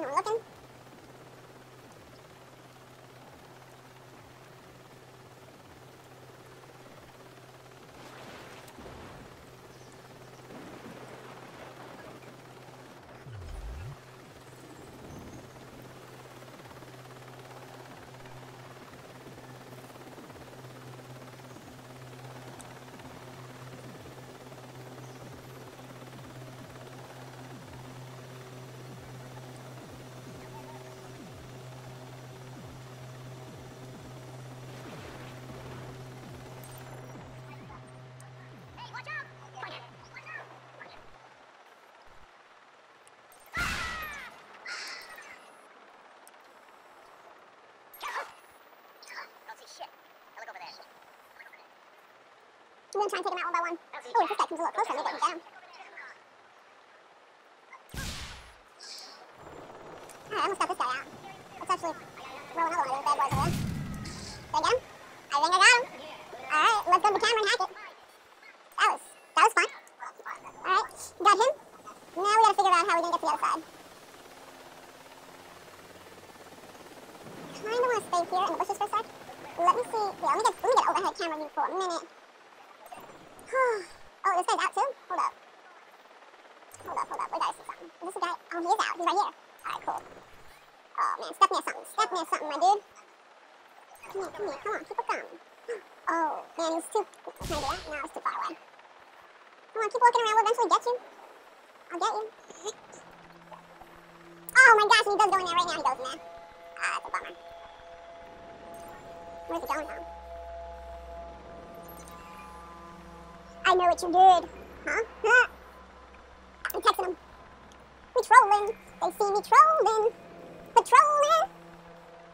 watching or looking. I'm gonna try and take him out one by one. Oh, if this guy comes a little closer, maybe I can get him. Alright, I almost got this guy out. Let's actually throw another one of these bad boys over there. Did I get him? I think I got him. Alright, let's go to the camera and hack it. That was fun. Alright, got him. Now we gotta figure out how we're gonna get to the other side. Kinda wanna stay here in the bushes for a sec. Let me see. Yeah, let me get overhead camera view for a minute. Oh, this guy's out too? Hold up. We gotta see something. Is this a guy? Oh, he is out. He's right here. Alright, cool. Oh, man. Step near something, my dude. Come here. Come on. Keep it going. Oh, man, he's too... Can I do that? No, it's too far away. Come on, keep walking around. We'll eventually get you. I'll get you. Oh, my gosh, he does go in there right now. He goes in there. That's a bummer. Where's he going now? I know what you did. Huh? I'm texting him. We trolling. They see me trolling. Patrolling.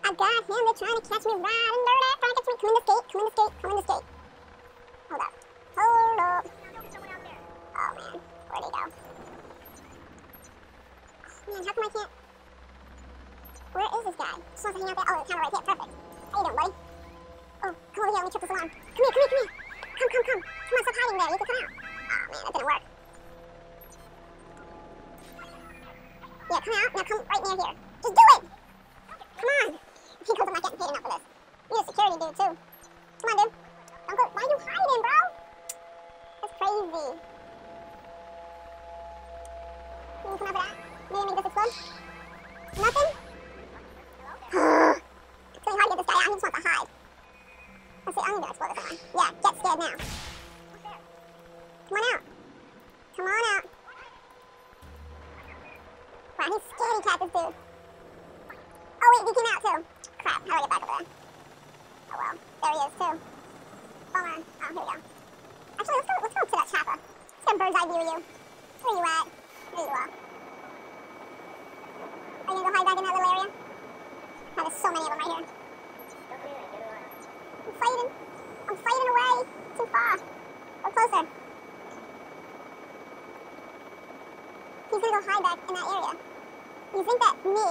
I got him. They're trying to catch me riding dirty. Trying to catch me. Come in the skate. Hold up. Oh, man. Where'd he go? Oh, man, how come I can't... Where is this guy? Just wants to hang out there. Oh, the camera right here. Perfect. How you doing, buddy? Oh, come over here. Let me trip this alarm. Come here. Come on, stop hiding there. You can come out. Oh, man, that didn't work. Yeah, come out. Now come right near here. Just do it! Come on. He goes, I'm not getting paid enough for this. You're a security dude, too. Come on, dude. Don't go. Why are you hiding, bro? That's crazy. Can you come over that? Do you need me to just explode? Nothing? It's really hard to get this guy out. He just wants to hide. Let's see, I'm gonna explode this one. Yeah, get scared now. Come on out. Wow, he's scaredy cat, this dude. Oh wait, he came out too. Crap, how do I get back over there? Oh well, there he is too. Bummer. Oh, here we go. Actually, let's go to that chopper. Let's get a bird's eye view of you. Where you at? There you are. Are you gonna go hide back in that little area? Oh, there's so many of them right here. I'm fighting away. Too far. Go closer. He's gonna go hide back in that area. You think that me,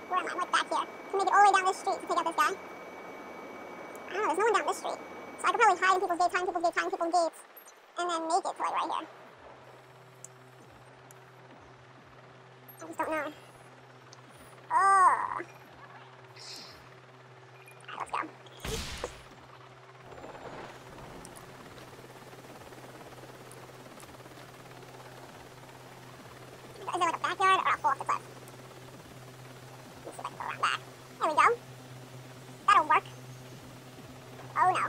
where am I? I'm like back here. Can make it all the way down this street to take out this guy? I don't know, there's no one down this street. So I could probably hide in people's gates, and then make it to like right here. I just don't know. Oh. Alright, let's go. Is there like a backyard or a fall off the cliff? Let's see if I can go around back. There we go. That'll work. Oh no.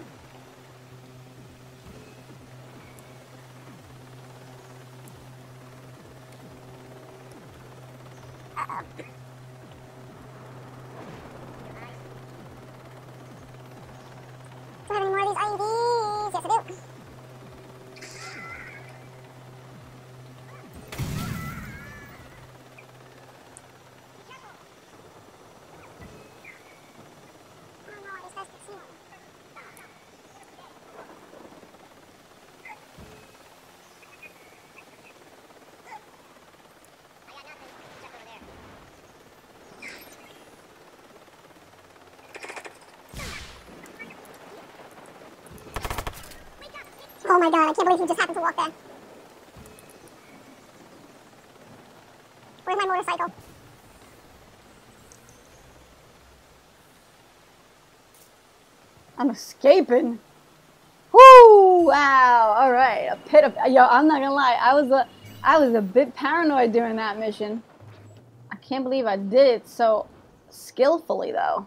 Uh-oh. Do I have any more of these IEDs? Yes, I do. Oh my god, I can't believe he just happened to walk there. Where's my motorcycle? I'm escaping. Woo! Wow. All right. A pit of yo. I'm not gonna lie. I was a bit paranoid during that mission. I can't believe I did it so skillfully though.